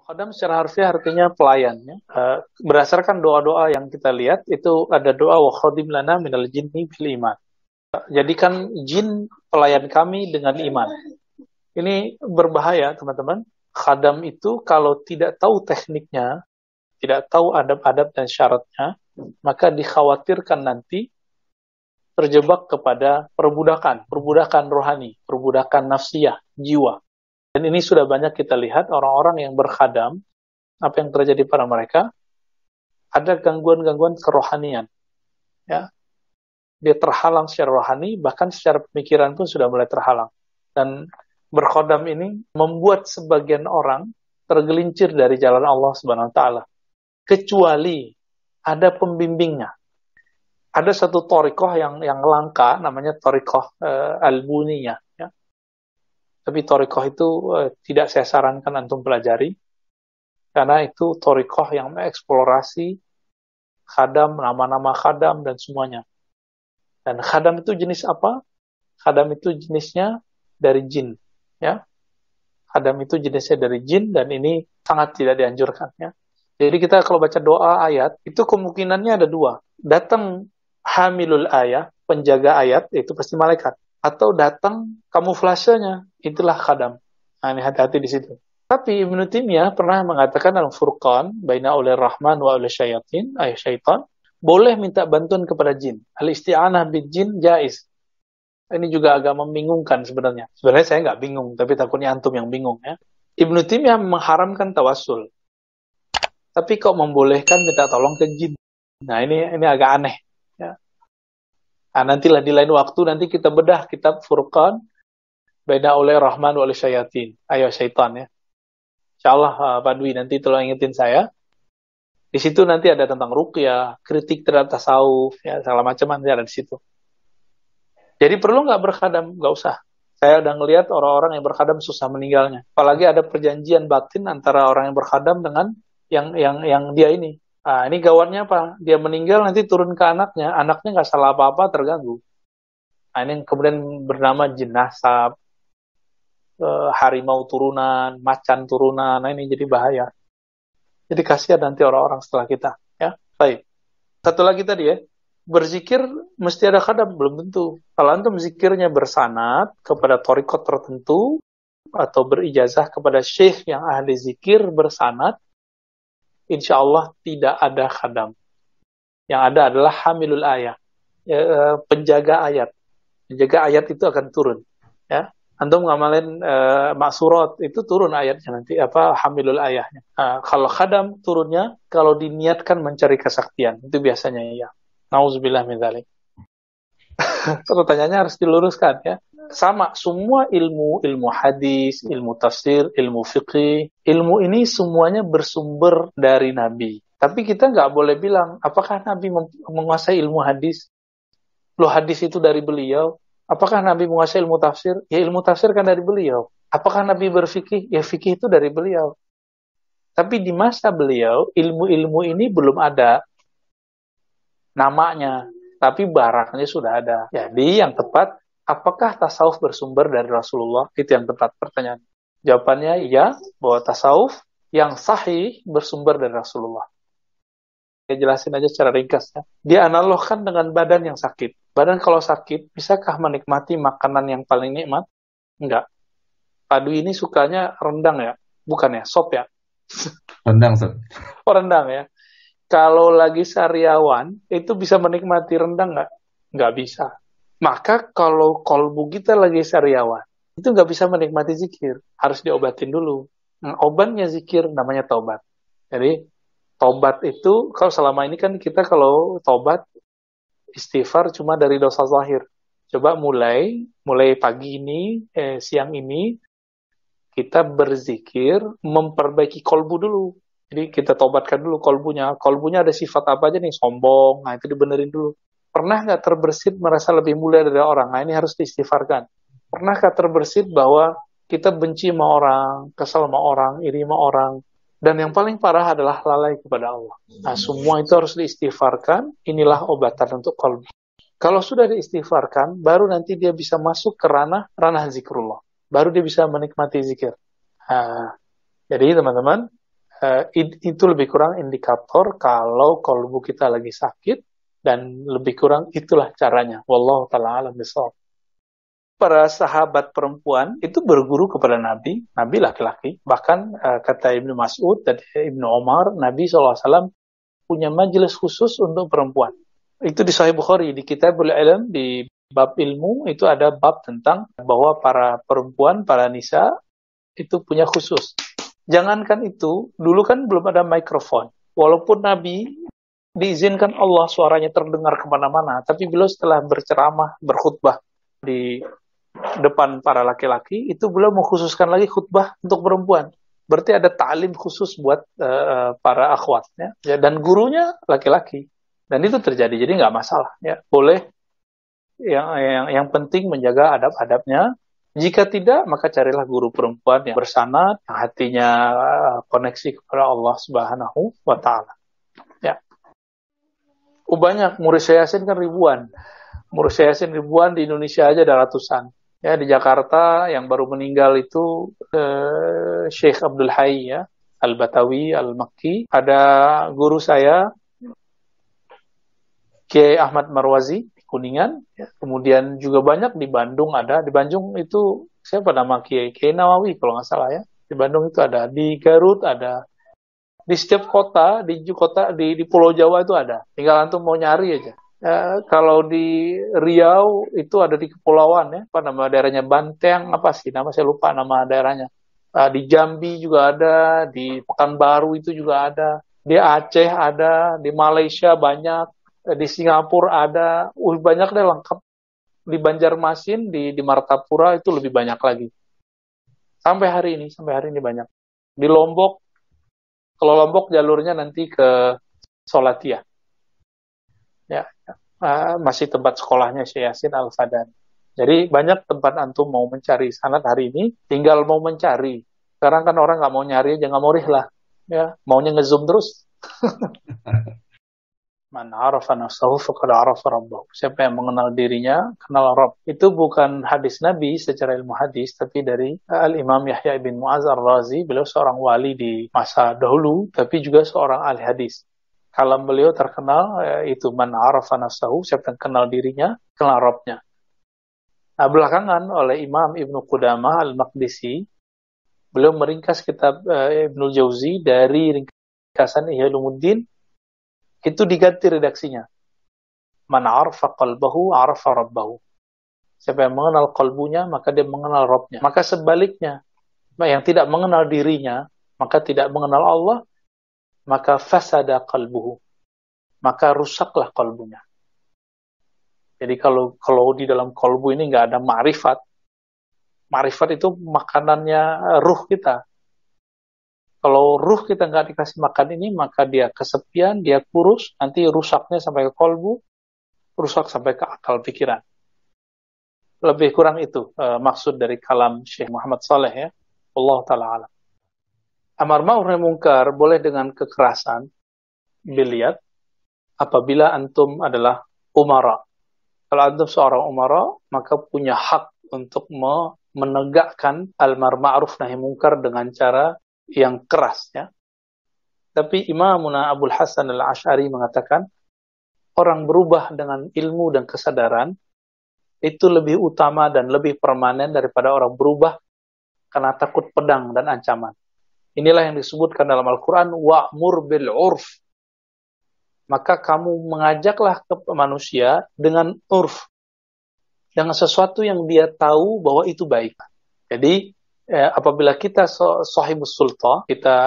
Khodam secara harfiah artinya pelayan. Ya. Berdasarkan doa-doa yang kita lihat, itu ada doa wa khodim lana minal jinni bil iman. Jadikan jin pelayan kami dengan iman. Ini berbahaya, teman-teman. Khadam itu kalau tidak tahu tekniknya, tidak tahu adab-adab dan syaratnya, maka dikhawatirkan nanti terjebak kepada perbudakan rohani, perbudakan nafsiyah, jiwa. Dan ini sudah banyak kita lihat orang-orang yang berkhadam, apa yang terjadi pada mereka, ada gangguan-gangguan kerohanian. Ya. Dia terhalang secara rohani, bahkan secara pemikiran pun sudah mulai terhalang. Dan berkhodam ini membuat sebagian orang tergelincir dari jalan Allah Subhanahu wa taala. Kecuali ada pembimbingnya. Ada satu thariqah yang langka, namanya thariqah al-buniyah. Ya. Tapi thariqah itu tidak saya sarankan antum pelajari, karena itu thariqah yang mengeksplorasi khadam, nama-nama khadam, dan semuanya. Dan khadam itu jenis apa? Khadam itu jenisnya dari jin. Ya. Khadam itu jenisnya dari jin, dan ini sangat tidak dianjurkan. Ya. Jadi kita kalau baca doa ayat, itu kemungkinannya ada dua. Datang hamilul ayat, penjaga ayat, itu pasti malaikat. Atau datang kamuflasenya, itulah khadam. Nah, ini hati-hati di situ. Tapi Ibnu Taimiyah pernah mengatakan dalam Furqan, baina ulir rahman wa ulir syayatin, syaitan, boleh minta bantuan kepada jin. Al-isti'anah bil jin jaiz. Ini juga agak membingungkan sebenarnya. Sebenarnya saya nggak bingung, tapi takutnya antum yang bingung. Ya. Ibnu Taimiyah mengharamkan tawassul. Tapi kok membolehkan minta tolong ke jin. Nah, ini agak aneh. Ya. Nah, nantilah di lain waktu nanti kita bedah kitab Furqan baina ulir rahman wa ulir syayatin. Syaitan ya. Insyaallah Pak Dwi nanti tolong ingetin saya. Di situ nanti ada tentang ruqyah, kritik terhadap tasawuf, ya segala macam nanti ada di situ. Jadi perlu nggak berkhadam? Nggak usah. Saya udah ngelihat orang-orang yang berkhadam susah meninggalnya. Apalagi ada perjanjian batin antara orang yang berkhadam dengan yang dia ini. Nah, ini gawatnya apa? Dia meninggal nanti turun ke anaknya nggak salah apa-apa terganggu. Nah, ini yang kemudian bernama jin nasab, harimau turunan, macan turunan. Nah, ini jadi bahaya. Jadi kasihan nanti orang-orang setelah kita. Ya, baik. Satu lagi tadi ya, berzikir mesti ada khadam, belum tentu. Kalau antum zikirnya bersanad kepada thariqat tertentu atau berijazah kepada syekh yang ahli zikir bersanad, insya Allah tidak ada khadam. Yang ada adalah hamilul ayat, penjaga ayat. Penjaga ayat itu akan turun. Ya. Antum ngamalin maksurat itu turun ayatnya nanti hamilul ayahnya. Kalau khadam turunnya kalau diniatkan mencari kesaktian itu biasanya ya. Nauzubillah min dzalik. Pertanyaannya harus diluruskan ya. Sama semua ilmu hadis, ilmu tafsir, ilmu fiqih, ilmu ini semuanya bersumber dari Nabi. Tapi kita nggak boleh bilang apakah Nabi menguasai ilmu hadis? Loh hadis itu dari beliau. Apakah Nabi menguasai ilmu tafsir? Ya ilmu tafsir kan dari beliau. Apakah Nabi berfikih? Ya fikih itu dari beliau. Tapi di masa beliau, ilmu-ilmu ini belum ada namanya. Tapi barangnya sudah ada. Jadi yang tepat, apakah tasawuf bersumber dari Rasulullah? Itu yang tepat pertanyaan. Jawabannya iya, bahwa tasawuf yang sahih bersumber dari Rasulullah. Saya jelasin aja secara ringkas ya. Dia analogkan dengan badan yang sakit. Badan kalau sakit, bisakah menikmati makanan yang paling nikmat? Enggak. Pak Dwi ini sukanya rendang ya? Bukan ya, sop ya? Rendang, Sob. Oh, rendang ya. Kalau lagi sariawan, itu bisa menikmati rendang nggak? Nggak bisa. Maka kalau kolbu kita lagi sariawan, itu nggak bisa menikmati zikir. Harus diobatin dulu. Obatnya zikir namanya taubat. Jadi, taubat itu, kalau selama ini kan kita kalau taubat, istighfar cuma dari dosa zahir. Coba mulai pagi ini, siang ini, kita berzikir, memperbaiki kolbu dulu. Jadi kita tobatkan dulu kolbunya. Kolbunya ada sifat apa aja nih? Sombong, nah itu dibenerin dulu. Pernah nggak terbersit merasa lebih mulia dari orang? Nah ini harus diistighfarkan. Pernahkah terbersit bahwa kita benci sama orang, kesal sama orang, iri sama orang, dan yang paling parah adalah lalai kepada Allah. Nah, semua itu harus diistighfarkan. Inilah obatan untuk qalbi. Kalau sudah diistighfarkan, baru nanti dia bisa masuk ke ranah zikrullah. Baru dia bisa menikmati zikir. Nah, jadi teman-teman, Itu lebih kurang indikator kalau kalbu kita lagi sakit, dan lebih kurang itulah caranya. Wallahu ta'ala alam bishawab. Para sahabat perempuan itu berguru kepada Nabi, Nabi laki-laki. Bahkan kata Ibnu Mas'ud dan Ibnu Umar, Nabi SAW punya majelis khusus untuk perempuan. Itu di Sahih Bukhari, di Kitabul Ilm, di bab ilmu, itu ada bab tentang bahwa para perempuan, para nisa, itu punya khusus. Jangankan itu, dulu kan belum ada mikrofon. Walaupun Nabi diizinkan Allah suaranya terdengar kemana-mana, tapi beliau setelah berceramah, berkhutbah di depan para laki-laki, itu beliau mengkhususkan lagi khutbah untuk perempuan. Berarti ada ta'lim khusus buat para akhwat, ya. Dan gurunya laki-laki. Dan itu terjadi, jadi nggak masalah. Ya. Boleh, yang penting menjaga adab-adabnya. Jika tidak, maka carilah guru perempuan yang bersanad, yang hatinya koneksi kepada Allah Subhanahu wa Ta'ala. Ya. Banyak, murid Syekh Yasin kan ribuan. Murid Syekh Yasin ribuan, di Indonesia aja ada ratusan. Ya, di Jakarta yang baru meninggal itu Syekh Abdul Hayy, ya, Al-Batawi, Al-Makki. Ada guru saya, Kiai Ahmad Marwazi, Kuningan, ya. Kemudian juga banyak di Bandung ada. Di Bandung itu siapa nama Kiai Nawawi kalau nggak salah, ya. Di Bandung itu ada, di Garut ada, di setiap kota, di Pulau Jawa itu ada. Tinggal antum mau nyari aja. Kalau di Riau itu ada di kepulauan, ya. Apa nama daerahnya, Banteng apa sih? Nama saya lupa nama daerahnya. Di Jambi juga ada, di Pekanbaru itu juga ada, di Aceh ada, di Malaysia banyak. Di Singapura ada, banyak deh, lengkap. Di Banjarmasin, di Martapura itu lebih banyak lagi. Sampai hari ini banyak. Di Lombok, kalau Lombok jalurnya nanti ke Solatia. Ya, masih tempat sekolahnya Syekh Yasin Al-Fadan. Jadi banyak tempat antum mau mencari sanad hari ini, tinggal mau mencari. Sekarang kan orang nggak mau nyari aja, nggak mau rihlah. Ya, maunya ngezoom terus. Man arafa nafsahu faqad arafa rabbahu. Siapa yang mengenal dirinya, kenal Rabb. Itu bukan hadis Nabi secara ilmu hadis, tapi dari Al-Imam Yahya bin Mu'az Ar-Razi. Beliau seorang wali di masa dahulu, tapi juga seorang ahli hadis. Kalam beliau terkenal, itu man arafa nafsahu, siapa yang kenal dirinya, kenal Rabbnya. Nah, belakangan oleh Imam Ibnu Qudamah Al-Maqdisi, beliau meringkas kitab Ibnul Jauzi dari ringkasan Ihya Ulumuddin. Itu diganti redaksinya. Man arafa qalbahu arafa rabbahu. Siapa yang mengenal kalbunya, maka dia mengenal Rabbnya. Maka sebaliknya, yang tidak mengenal dirinya, maka tidak mengenal Allah, maka fasada qalbuhu. Maka rusaklah kalbunya. Jadi kalau di dalam kalbu ini nggak ada ma'rifat, ma'rifat itu makanannya ruh kita. Kalau ruh kita nggak dikasih makan ini, maka dia kesepian, dia kurus, nanti rusaknya sampai ke kalbu, rusak sampai ke akal pikiran. Lebih kurang itu maksud dari kalam Syekh Muhammad Saleh, ya. Allah Ta'ala alam. Amar ma'ruf nahi munkar boleh dengan kekerasan, dilihat apabila antum adalah umara. Kalau antum seorang umara, maka punya hak untuk menegakkan amar ma'ruf nahi munkar dengan cara yang keras, ya. Tapi Imamuna Abul Hasan Al-Asy'ari mengatakan orang berubah dengan ilmu dan kesadaran itu lebih utama dan lebih permanen daripada orang berubah karena takut pedang dan ancaman. Inilah yang disebutkan dalam Al-Quran, wa'mur bil urf. Maka kamu mengajaklah ke manusia dengan urf, dengan sesuatu yang dia tahu bahwa itu baik. Jadi apabila kita sahibus sultan, kita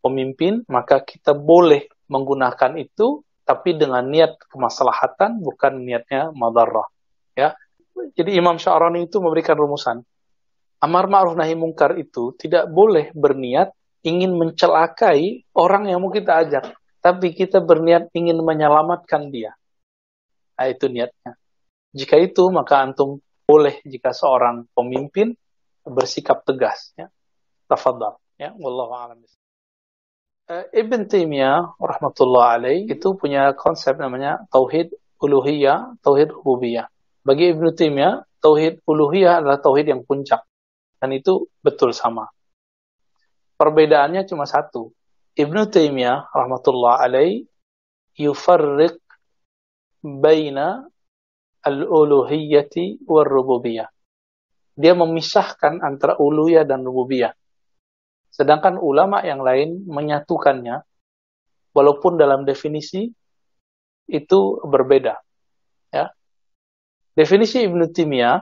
pemimpin, maka kita boleh menggunakan itu, tapi dengan niat kemaslahatan, bukan niatnya madarrah. Ya. Jadi Imam Sya'rani itu memberikan rumusan. Amar ma'ruf nahi munkar itu tidak boleh berniat ingin mencelakai orang yang mau kita ajak, tapi kita berniat ingin menyelamatkan dia. Nah, itu niatnya. Jika itu, maka antum boleh, jika seorang pemimpin, bersikap tegas, ya. Tafadhal, ya. Wallahu a'lam. Ibn Taimiyah rahmatullah alaih itu punya konsep namanya tauhid uluhiyah, tauhid rububiyah. Bagi Ibn Taimiyah, tauhid uluhiyah adalah tauhid yang puncak, dan itu betul sama. Perbedaannya cuma satu. Ibnu Taimiyah rahmatullah alaih yufarriq baina al-uluhiyyati war-rububiyah. Dia memisahkan antara uluhiyah dan rububiyah. Sedangkan ulama yang lain menyatukannya, walaupun dalam definisi itu berbeda. Ya. Definisi Ibnu Taimiyah,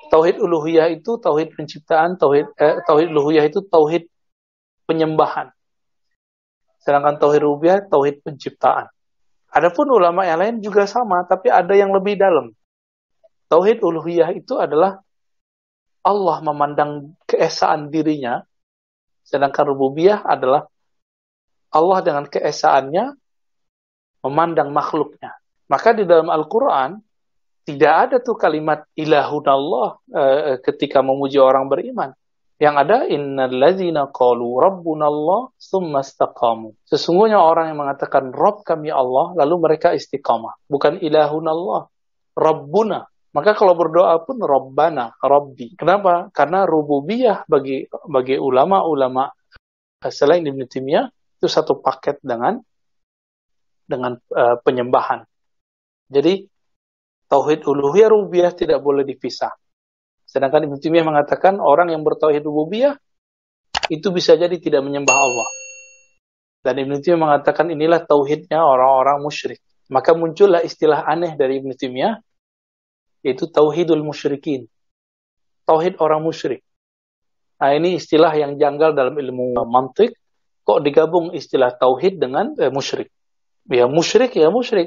tauhid uluhiyah itu tauhid penciptaan, tauhid uluhiyah itu tauhid penyembahan. Sedangkan tauhid rububiyah tauhid penciptaan. Adapun ulama yang lain juga sama, tapi ada yang lebih dalam. Tauhid uluhiyah itu adalah Allah memandang keesaan dirinya, sedangkan rububiyah adalah Allah dengan keesaannya memandang makhluknya. Maka di dalam Al-Quran tidak ada tuh kalimat ilahunallah ketika memuji orang beriman. Yang ada innallazina qalu rabbunallah tsumma istaqamu. Sesungguhnya orang yang mengatakan Rabb kami Allah lalu mereka istiqamah. Bukan ilahunallah, Rabbuna. Maka kalau berdoa pun Rabbana, Rabbi. Kenapa? Karena rububiyah bagi ulama-ulama selain Ibnu Taimiyah itu satu paket dengan penyembahan. Jadi tauhid uluhiyah rububiyah tidak boleh dipisah. Sedangkan Ibnu Taimiyah mengatakan orang yang bertauhid rububiyah itu bisa jadi tidak menyembah Allah. Dan Ibnu Taimiyah mengatakan inilah tauhidnya orang-orang musyrik. Maka muncullah istilah aneh dari Ibnu Taimiyah, yaitu tauhidul musyrikin. Tauhid orang musyrik. Nah, ini istilah yang janggal dalam ilmu mantik. Kok digabung istilah tauhid dengan musyrik? Ya musyrik,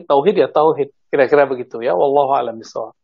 tauhid ya tauhid. Kira-kira begitu ya. Wallahu a'lam bishawab.